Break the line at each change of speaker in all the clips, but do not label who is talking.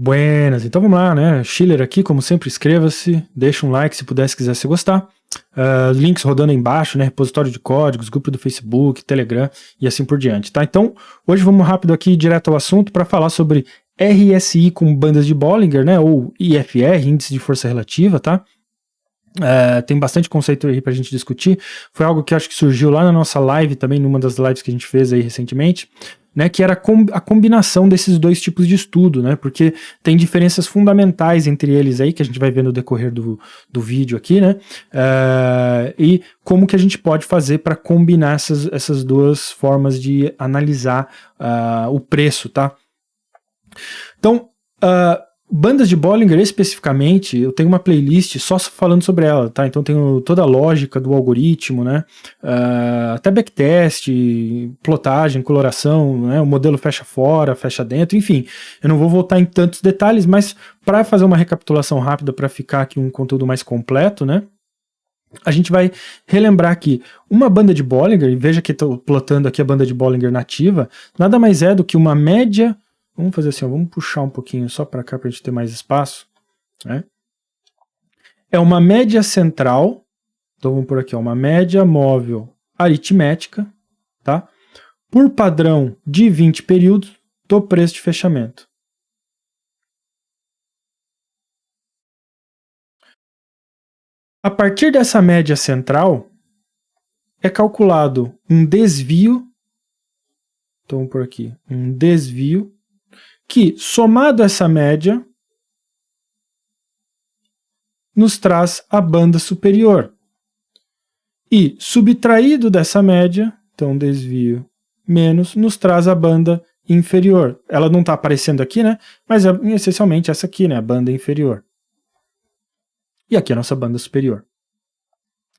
Buenas, então vamos lá, né? Schiller aqui, como sempre, inscreva-se, deixa um like se puder, se quiser, se gostar. Links rodando aí embaixo, né? Repositório de códigos, grupo do Facebook, Telegram e assim por diante, tá? Então, hoje vamos rápido aqui, direto ao assunto, para falar sobre RSI com bandas de Bollinger, né? Ou IFR, Índice de Força Relativa, tá? Tem bastante conceito aí pra gente discutir. Foi algo que acho que surgiu lá na nossa live também, numa das lives que a gente fez aí recentemente, né, que era a combinação desses dois tipos de estudo, né, porque tem diferenças fundamentais entre eles aí, que a gente vai ver no decorrer do vídeo aqui, né, e como que a gente pode fazer para combinar essas duas formas de analisar o preço, tá? Então, bandas de Bollinger especificamente, eu tenho uma playlist só falando sobre ela, tá? Então tenho toda a lógica do algoritmo, né? Até backtest, plotagem, coloração, né? O modelo fecha fora, fecha dentro, enfim. Eu não vou voltar em tantos detalhes, mas para fazer uma recapitulação rápida, para ficar aqui um conteúdo mais completo, né? A gente vai relembrar aqui uma banda de Bollinger, e veja que estou plotando aqui a banda de Bollinger nativa, nada mais é do que uma média. Vamos fazer assim, ó, vamos puxar um pouquinho só para cá para a gente ter mais espaço, né? É uma média central, então vamos por aqui, ó, uma média móvel aritmética, tá? Por padrão de 20 períodos do preço de fechamento. A partir dessa média central, é calculado um desvio, então vamos por aqui, um desvio, que, somado a essa média, nos traz a banda superior. E, subtraído dessa média, então desvio menos, nos traz a banda inferior. Ela não está aparecendo aqui, né? Mas é essencialmente essa aqui, né? A banda inferior. E aqui a nossa banda superior.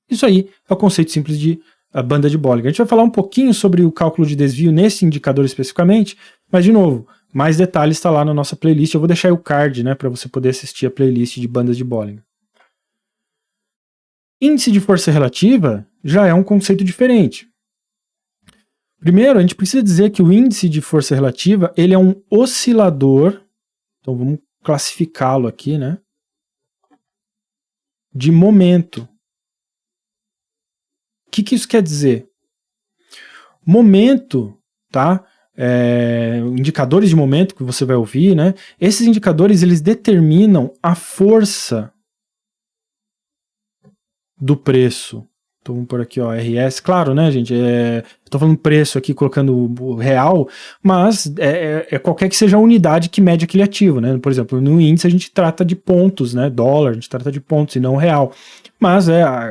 Isso aí é o conceito simples de banda de Bollinger. A gente vai falar um pouquinho sobre o cálculo de desvio nesse indicador especificamente, mas, de novo, mais detalhes está lá na nossa playlist. Eu vou deixar aí o card, né, para você poder assistir a playlist de bandas de Bollinger. Índice de força relativa já é um conceito diferente. Primeiro, a gente precisa dizer que o índice de força relativa ele é um oscilador, então vamos classificá-lo aqui, né, de momento. O que isso quer dizer? Momento, tá? Indicadores de momento que você vai ouvir, né? Esses indicadores eles determinam a força do preço. Então vamos por aqui, ó, RS, claro, né, gente? Estou falando preço aqui, colocando o real, mas é qualquer que seja a unidade que mede aquele ativo, né? Por exemplo, no índice a gente trata de pontos, né? Dólar, a gente trata de pontos e não real. Mas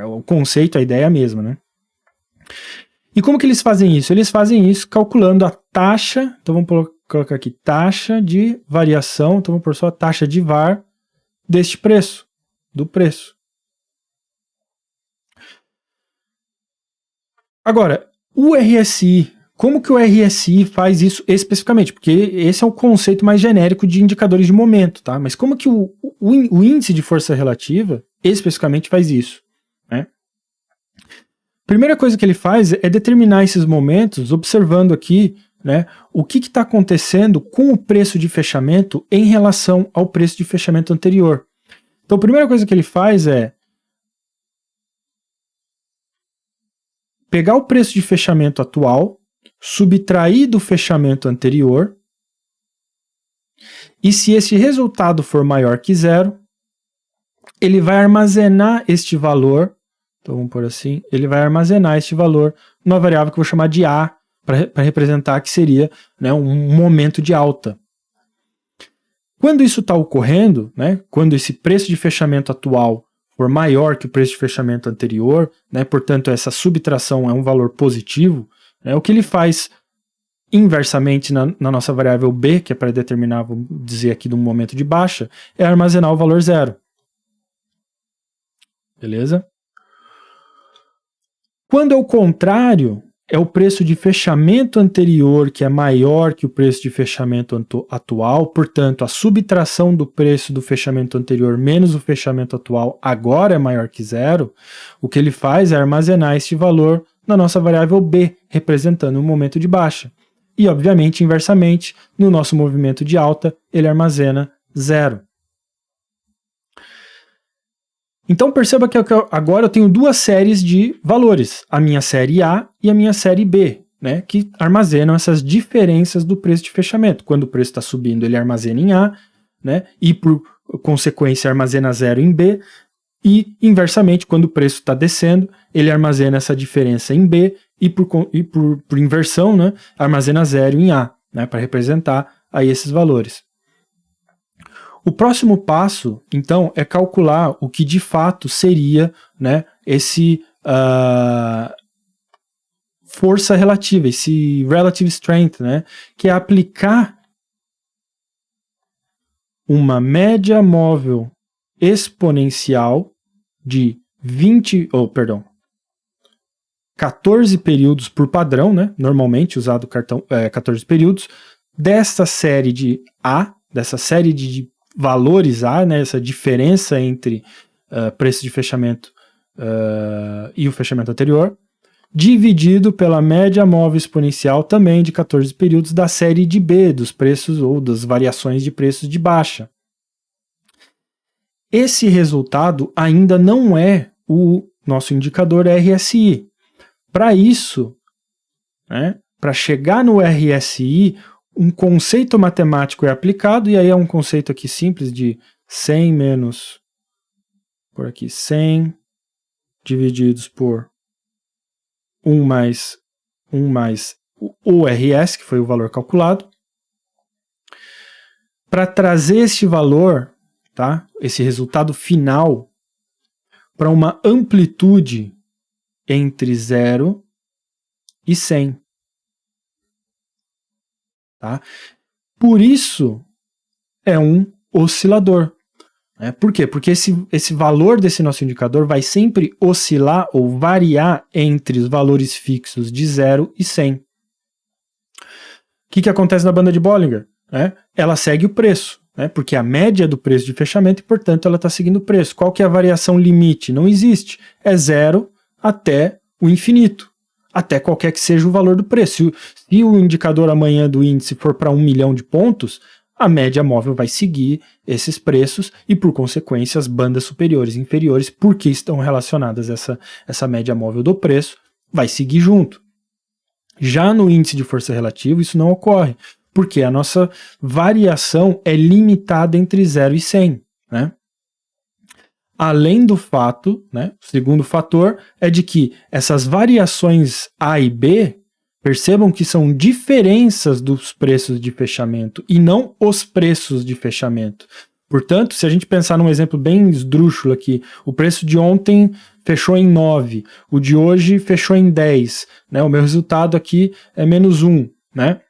o conceito, a ideia é a mesma, né? E como que eles fazem isso? Eles fazem isso calculando a taxa, então vamos colocar aqui, taxa de variação, então vamos pôr só a taxa de VAR deste preço, do preço. Agora, o RSI, como que o RSI faz isso especificamente? Porque esse é o conceito mais genérico de indicadores de momento, tá? Mas como que o índice de força relativa especificamente faz isso, né? Primeira coisa que ele faz é determinar esses momentos, observando aqui, né, o que está acontecendo com o preço de fechamento em relação ao preço de fechamento anterior. Então, a primeira coisa que ele faz é pegar o preço de fechamento atual, subtrair do fechamento anterior, e se esse resultado for maior que zero, ele vai armazenar este valor. Então vamos por assim, ele vai armazenar este valor numa variável que eu vou chamar de A, para representar que seria, né, um momento de alta. Quando isso está ocorrendo, né, quando esse preço de fechamento atual for maior que o preço de fechamento anterior, né, portanto essa subtração é um valor positivo, né, o que ele faz inversamente na nossa variável B, que é para determinar, vamos dizer aqui, de um momento de baixa, é armazenar o valor zero. Beleza? Quando é o contrário, é o preço de fechamento anterior que é maior que o preço de fechamento atual, portanto, a subtração do preço do fechamento anterior menos o fechamento atual agora é maior que zero, o que ele faz é armazenar este valor na nossa variável B, representando um momento de baixa. E, obviamente, inversamente, no nosso movimento de alta, ele armazena 0. Então perceba que agora eu tenho duas séries de valores, a minha série A e a minha série B, né, que armazenam essas diferenças do preço de fechamento. Quando o preço está subindo, ele armazena em A, né, e por consequência armazena 0 em B, e inversamente, quando o preço está descendo, ele armazena essa diferença em B e por inversão, né, armazena 0 em A, né, para representar aí esses valores. O próximo passo, então, é calcular o que de fato seria, né, esse força relativa, esse relative strength, né, que é aplicar uma média móvel exponencial de 14 períodos por padrão, né, normalmente usado 14 períodos, dessa série de A, dessa série de valores A, né, essa diferença entre preço de fechamento e o fechamento anterior, dividido pela média móvel exponencial também de 14 períodos da série de B, dos preços ou das variações de preços de baixa. Esse resultado ainda não é o nosso indicador RSI. Para isso, né, para chegar no RSI, um conceito matemático é aplicado, e aí é um conceito aqui simples de 100 menos, por aqui, 100 divididos por 1 mais o RS, que foi o valor calculado. Para trazer este valor, tá, esse resultado final, para uma amplitude entre 0 e 100. Tá? Por isso é um oscilador. Né? Por quê? Porque esse valor desse nosso indicador vai sempre oscilar ou variar entre os valores fixos de 0 e 100. O que acontece na banda de Bollinger? Né? Ela segue o preço, né? Porque a média do preço de fechamento e, portanto, ela está seguindo o preço. Qual que é a variação limite? Não existe. É 0 até o infinito. Até qualquer que seja o valor do preço. Se o indicador amanhã do índice for para 1 milhão de pontos, a média móvel vai seguir esses preços e, por consequência, as bandas superiores e inferiores, porque estão relacionadas a essa média móvel do preço, vai seguir junto. Já no índice de força relativa, isso não ocorre, porque a nossa variação é limitada entre 0 e 100, né? Além do fato, né, o segundo fator é de que essas variações A e B, percebam que são diferenças dos preços de fechamento e não os preços de fechamento. Portanto, se a gente pensar num exemplo bem esdrúxulo aqui, o preço de ontem fechou em 9, o de hoje fechou em 10, né? O meu resultado aqui é menos 1, né?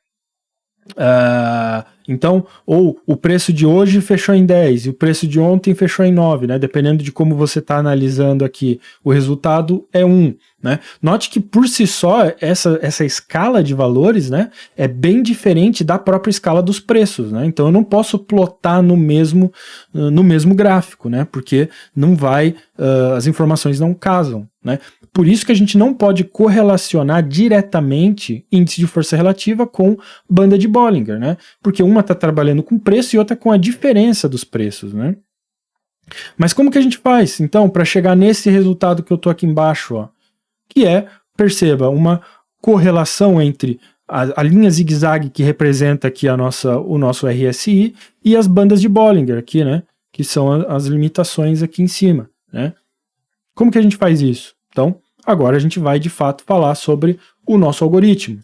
Então, ou o preço de hoje fechou em 10 e o preço de ontem fechou em 9, né? Dependendo de como você está analisando aqui, o resultado é 1, né? Note que por si só, essa escala de valores, né, é bem diferente da própria escala dos preços, né? Então eu não posso plotar no mesmo gráfico, né? Porque não vai, as informações não casam, né? Por isso que a gente não pode correlacionar diretamente índice de força relativa com banda de Bollinger, né? Porque uma está trabalhando com preço e outra com a diferença dos preços, né? Mas como que a gente faz, então, para chegar nesse resultado que eu estou aqui embaixo, ó, que é, perceba, uma correlação entre a linha zigue-zague que representa aqui o nosso RSI e as bandas de Bollinger aqui, né? Que são as limitações aqui em cima, né? Como que a gente faz isso? Então, agora a gente vai de fato falar sobre o nosso algoritmo.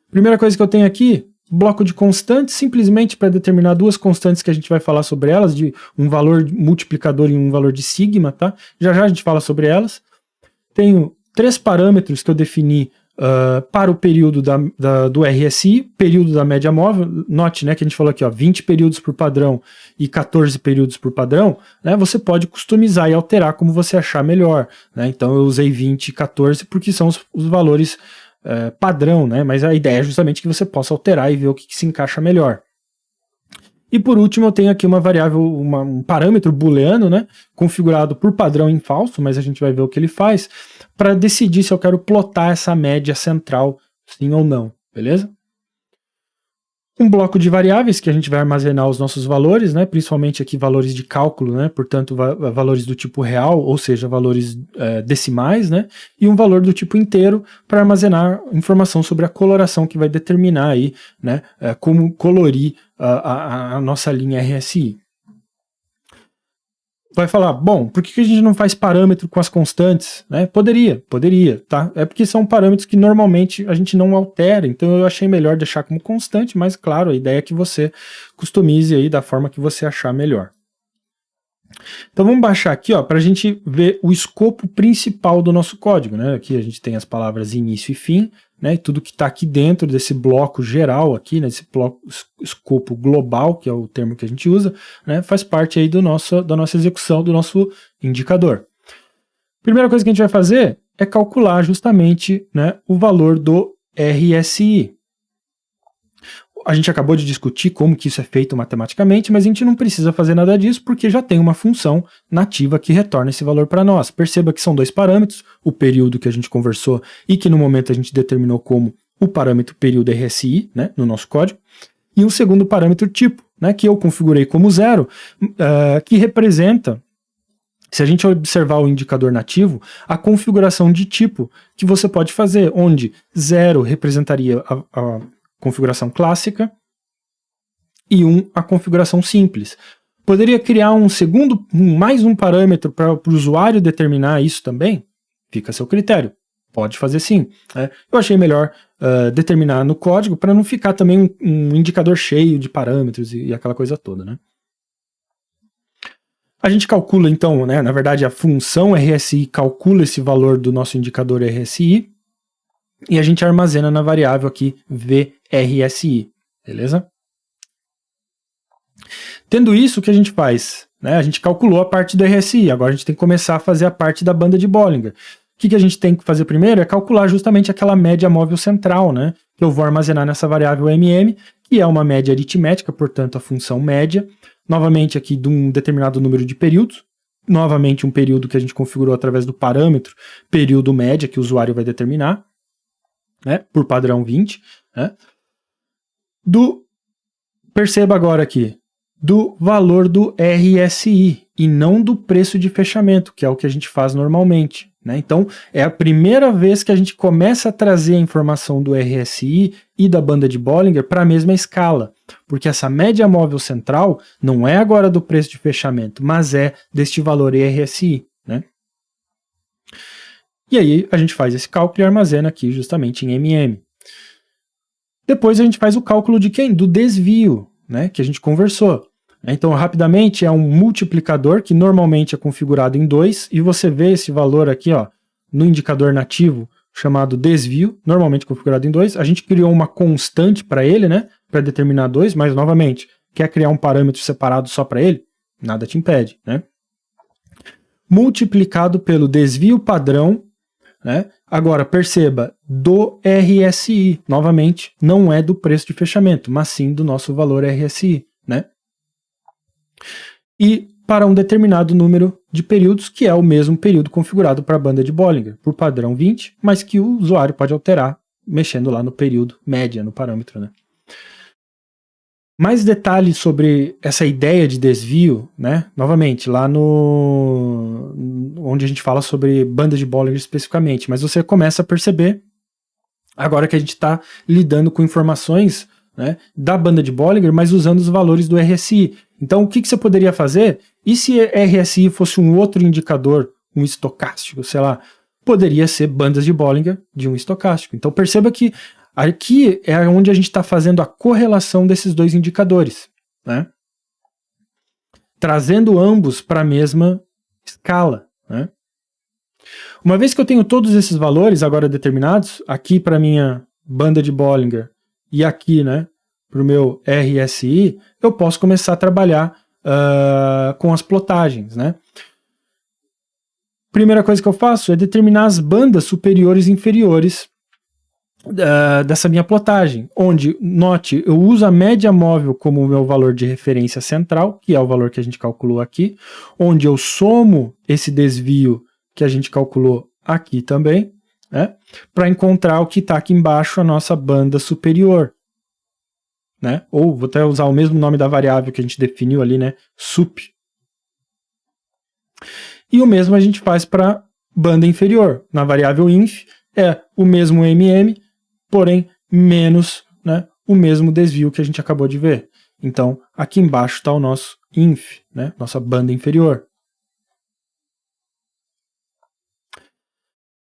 Primeira coisa que eu tenho aqui, bloco de constantes, simplesmente para determinar duas constantes que a gente vai falar sobre elas, de um valor multiplicador e um valor de sigma, tá? Já a gente fala sobre elas. Tenho 3 parâmetros que eu defini para o período do RSI, período da média móvel. Note, né, que a gente falou aqui, ó, 20 períodos por padrão e 14 períodos por padrão, né, você pode customizar e alterar como você achar melhor, né? Então eu usei 20 e 14 porque são os valores padrão, né? Mas a ideia é justamente que você possa alterar e ver o que se encaixa melhor. E por último eu tenho aqui uma variável, um parâmetro booleano, né, configurado por padrão em falso, mas a gente vai ver o que ele faz, para decidir se eu quero plotar essa média central, sim ou não, beleza? Um bloco de variáveis que a gente vai armazenar os nossos valores, né, principalmente aqui valores de cálculo, né, portanto valores do tipo real, ou seja, valores decimais, né, e um valor do tipo inteiro para armazenar informação sobre a coloração que vai determinar aí, né, como colorir a nossa linha RSI. Vai falar, bom, por que a gente não faz parâmetro com as constantes? Né? Poderia, tá? É porque são parâmetros que normalmente a gente não altera, então eu achei melhor deixar como constante, mas claro, a ideia é que você customize aí da forma que você achar melhor. Então vamos baixar aqui, para a gente ver o escopo principal do nosso código, né? Aqui a gente tem as palavras início e fim, né? E tudo que está aqui dentro desse bloco geral aqui, né? Esse bloco, escopo global, que é o termo que a gente usa, né? Faz parte aí da nossa execução, do nosso indicador. Primeira coisa que a gente vai fazer é calcular justamente, né, o valor do RSI. A gente acabou de discutir como que isso é feito matematicamente, mas a gente não precisa fazer nada disso porque já tem uma função nativa que retorna esse valor para nós. Perceba que são dois parâmetros, o período que a gente conversou e que no momento a gente determinou como o parâmetro período RSI, né, no nosso código, e um segundo parâmetro tipo, né, que eu configurei como 0, que representa, se a gente observar o indicador nativo, a configuração de tipo que você pode fazer, onde 0 representaria a configuração clássica e 1 a configuração simples. Poderia criar mais um parâmetro para o usuário determinar isso também? Fica a seu critério. Pode fazer sim. Eu achei melhor determinar no código para não ficar também um indicador cheio de parâmetros e aquela coisa toda, né? A gente calcula então, né, na verdade a função RSI calcula esse valor do nosso indicador RSI e a gente armazena na variável aqui VRSI, beleza? Tendo isso, o que a gente faz? A gente calculou a parte do RSI, agora a gente tem que começar a fazer a parte da banda de Bollinger. O que a gente tem que fazer primeiro é calcular justamente aquela média móvel central, né, que eu vou armazenar nessa variável MM, que é uma média aritmética, portanto a função média, novamente aqui de um determinado número de períodos, novamente um período que a gente configurou através do parâmetro período média que o usuário vai determinar, né, por padrão 20, né? Perceba agora aqui, do valor do RSI e não do preço de fechamento, que é o que a gente faz normalmente, né? Então, é a primeira vez que a gente começa a trazer a informação do RSI e da banda de Bollinger para a mesma escala, porque essa média móvel central não é agora do preço de fechamento, mas é deste valor RSI, né? E aí a gente faz esse cálculo e armazena aqui justamente em MM. Depois a gente faz o cálculo de quem? Do desvio, né, que a gente conversou. Então, rapidamente, é um multiplicador que normalmente é configurado em 2, e você vê esse valor aqui, no indicador nativo chamado desvio, normalmente configurado em 2. A gente criou uma constante para ele, né, para determinar 2, mas novamente, quer criar um parâmetro separado só para ele? Nada te impede, né? Multiplicado pelo desvio padrão, né? Agora, perceba, do RSI, novamente, não é do preço de fechamento, mas sim do nosso valor RSI, né? E para um determinado número de períodos, que é o mesmo período configurado para a banda de Bollinger, por padrão 20, mas que o usuário pode alterar mexendo lá no período média, no parâmetro, né? Mais detalhes sobre essa ideia de desvio, né? Novamente, lá onde a gente fala sobre bandas de Bollinger especificamente, mas você começa a perceber, agora que a gente está lidando com informações, né, da banda de Bollinger, mas usando os valores do RSI. Então, o que você poderia fazer? E se RSI fosse um outro indicador, um estocástico, sei lá, poderia ser bandas de Bollinger de um estocástico. Então, perceba que aqui é onde a gente está fazendo a correlação desses dois indicadores, né? Trazendo ambos para a mesma escala, né? Uma vez que eu tenho todos esses valores agora determinados, aqui para a minha banda de Bollinger e aqui, né, para o meu RSI, eu posso começar a trabalhar com as plotagens, né? Primeira coisa que eu faço é determinar as bandas superiores e inferiores dessa minha plotagem, onde, note, eu uso a média móvel como o meu valor de referência central, que é o valor que a gente calculou aqui, onde eu somo esse desvio que a gente calculou aqui também, né, para encontrar o que está aqui embaixo, a nossa banda superior. né? Ou vou até usar o mesmo nome da variável que a gente definiu ali, né? Sup. E o mesmo a gente faz para banda inferior. Na variável inf é o mesmo mm, porém menos, né, o mesmo desvio que a gente acabou de ver. Então, aqui embaixo está o nosso inf, né, nossa banda inferior.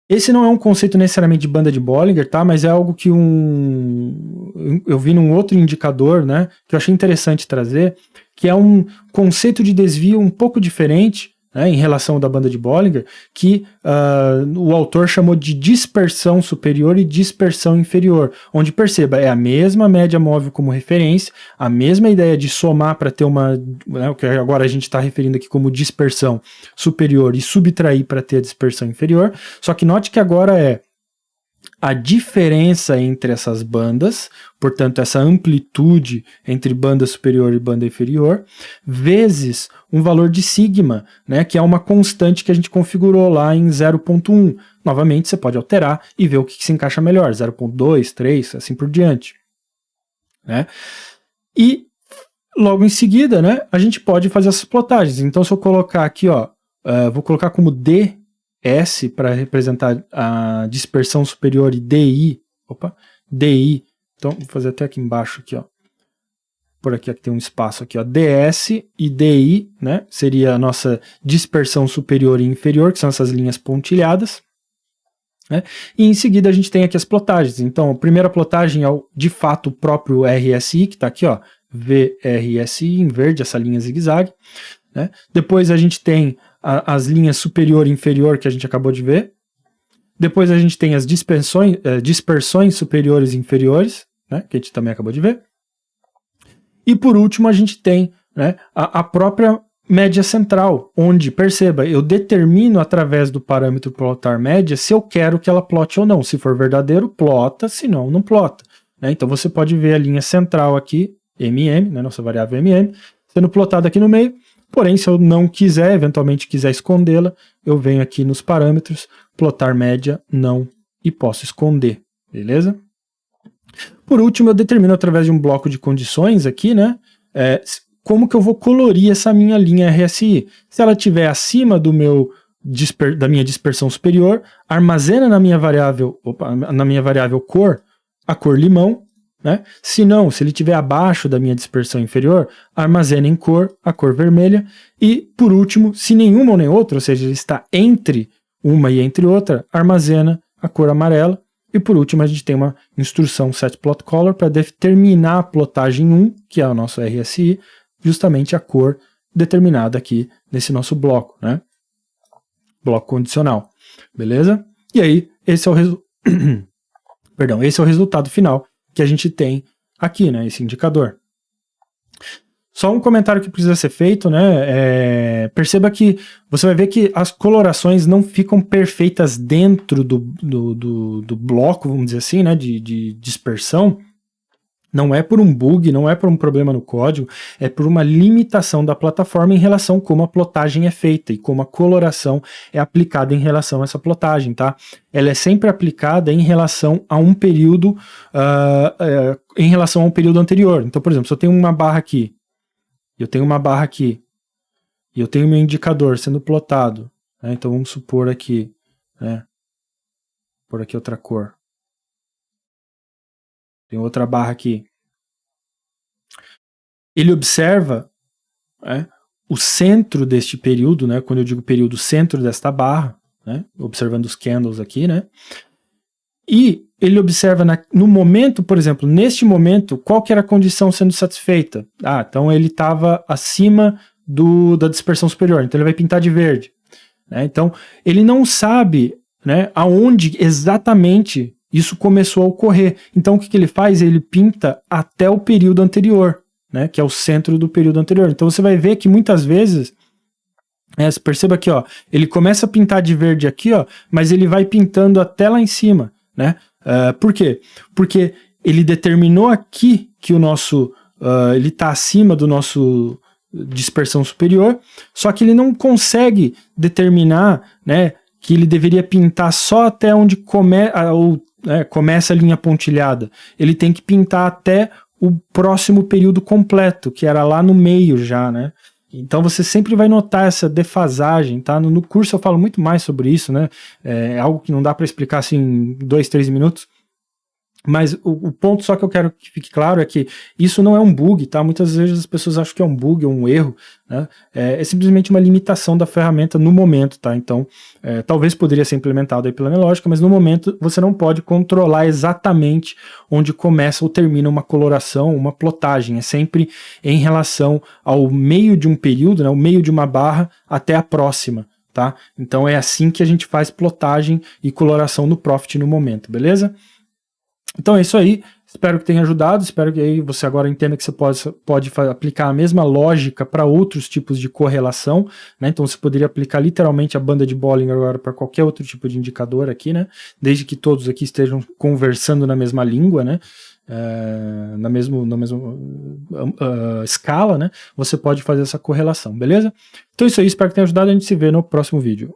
Esse não é um conceito necessariamente de banda de Bollinger, tá? Mas é algo que eu vi num outro indicador, né, que eu achei interessante trazer, que é um conceito de desvio um pouco diferente, né, em relação ao da banda de Bollinger, que o autor chamou de dispersão superior e dispersão inferior, onde, perceba, é a mesma média móvel como referência, a mesma ideia de somar para ter uma, né, o que agora a gente está referindo aqui como dispersão superior e subtrair para ter a dispersão inferior, só que note que agora é a diferença entre essas bandas, portanto essa amplitude entre banda superior e banda inferior, vezes um valor de sigma, né, que é uma constante que a gente configurou lá em 0.1. Novamente você pode alterar e ver o que se encaixa melhor, 0.2, 3, assim por diante. Né? E logo em seguida, né, a gente pode fazer essas plotagens. Então se eu colocar aqui, ó, vou colocar como D S para representar a dispersão superior e DI, DI, então vou fazer até aqui embaixo aqui, ó, por aqui tem um espaço aqui, ó, DS e DI, né, seria a nossa dispersão superior e inferior, que são essas linhas pontilhadas, né, e em seguida a gente tem aqui as plotagens. Então a primeira plotagem é de fato o próprio RSI, que está aqui, ó, VRSI em verde, essa linha zigue-zague, né, depois a gente tem as linhas superior e inferior que a gente acabou de ver. Depois a gente tem as dispersões superiores e inferiores, né, que a gente também acabou de ver. E por último a gente tem, né, a própria média central, onde, perceba, eu determino através do parâmetro plotar média se eu quero que ela plote ou não. Se for verdadeiro, plota, se não, não plota. Né? Então você pode ver a linha central aqui, mm, né, nossa variável mm, sendo plotada aqui no meio. Porém, se eu não quiser, eventualmente quiser escondê-la, eu venho aqui nos parâmetros, plotar média, não, e posso esconder, beleza? Por último, eu determino através de um bloco de condições aqui, né, como que eu vou colorir essa minha linha RSI. Se ela estiver acima da minha dispersão superior, armazena na minha variável cor, a cor limão, né? Se não, se ele estiver abaixo da minha dispersão inferior, armazena em cor, a cor vermelha. E, por último, se nenhuma ou nem outra, ou seja, ele está entre uma e entre outra, armazena a cor amarela. E, por último, a gente tem uma instrução setPlotColor para determinar a plotagem 1, que é o nosso RSI, justamente a cor determinada aqui nesse nosso bloco, né? Bloco condicional. Beleza? E aí, esse é o resultado final que a gente tem aqui, né, esse indicador. Só um comentário que precisa ser feito, né, perceba que você vai ver que as colorações não ficam perfeitas dentro do bloco, vamos dizer assim, né, de dispersão. Não é por um bug, não é por um problema no código, é por uma limitação da plataforma em relação a como a plotagem é feita e como a coloração é aplicada em relação a essa plotagem, tá? Ela é sempre aplicada em relação a um período, anterior. Então, por exemplo, se eu tenho uma barra aqui, e eu tenho meu indicador sendo plotado, né? Então vamos supor aqui, né? Por aqui outra cor. Tem outra barra aqui. Ele observa, né, o centro deste período, né, quando eu digo período, centro desta barra, né, observando os candles aqui, né, e ele observa no momento, por exemplo, neste momento, qual que era a condição sendo satisfeita. Então ele estava acima da dispersão superior, então ele vai pintar de verde. Né, então ele não sabe, né, aonde exatamente isso começou a ocorrer. Então o que ele faz? Ele pinta até o período anterior, né, que é o centro do período anterior. Então você vai ver que muitas vezes, você perceba aqui, ó, ele começa a pintar de verde aqui, ó, mas ele vai pintando até lá em cima. Né? Por quê? Porque ele determinou aqui que o nosso ele está acima do nosso dispersão superior, só que ele não consegue determinar, né, que ele deveria pintar só até onde começa a linha pontilhada. Ele tem que pintar até o próximo período completo, que era lá no meio já, né? Então você sempre vai notar essa defasagem, tá? No curso eu falo muito mais sobre isso, né? É algo que não dá para explicar assim em 2, 3 minutos. Mas o ponto só que eu quero que fique claro é que isso não é um bug, tá? Muitas vezes as pessoas acham que é um bug ou um erro, né? É simplesmente uma limitação da ferramenta no momento, tá? Então, talvez poderia ser implementado aí pela Nelogica, mas no momento você não pode controlar exatamente onde começa ou termina uma coloração, uma plotagem. É sempre em relação ao meio de um período, né? O meio de uma barra até a próxima, tá? Então é assim que a gente faz plotagem e coloração no Profit no momento, beleza? Então é isso aí, espero que tenha ajudado, espero que aí você agora entenda que você pode aplicar a mesma lógica para outros tipos de correlação, né? Então você poderia aplicar literalmente a banda de Bollinger agora para qualquer outro tipo de indicador aqui, né? Desde que todos aqui estejam conversando na mesma língua, né? Na mesma escala, né? Você pode fazer essa correlação, beleza? Então é isso aí, espero que tenha ajudado, a gente se vê no próximo vídeo.